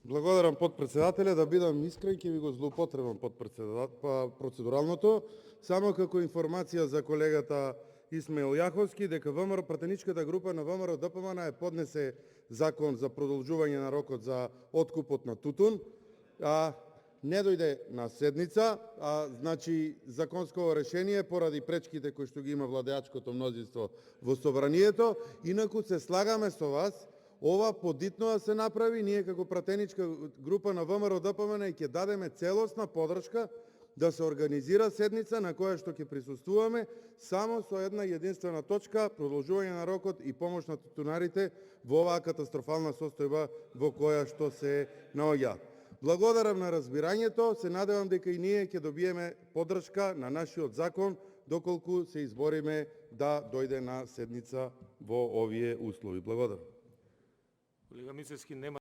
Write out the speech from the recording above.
Благодарам подпредседателя, да бидам искрен, ќе ви го злоупотребам процедуралното. Само како информација за колегата Исмаил Јаховски, дека пратеничката група на ВМРО ДПМН поднесе закон за продолжување на рокот за откупот на тутун. Не дојде на седница, значи законско решение поради пречките кои што ги има владеачкото мнозинство во собранието. Инаку се слагаме со вас, ова подитно да се направи. Ние како пратеничка група на ВМРО ДПМН ќе дадеме целосна поддршка да се организира седница на која што ќе присуствуваме само со една единствена точка: продолжување на рокот и помош на тутунарите во оваа катастрофална состојба во која што се наоѓа. Благодарам на разбирањето, се надевам дека и ние ќе добиеме поддршка на нашиот закон доколку се избориме да дојде на седница во овие услови. Благодарам. Колега Мицевски, нема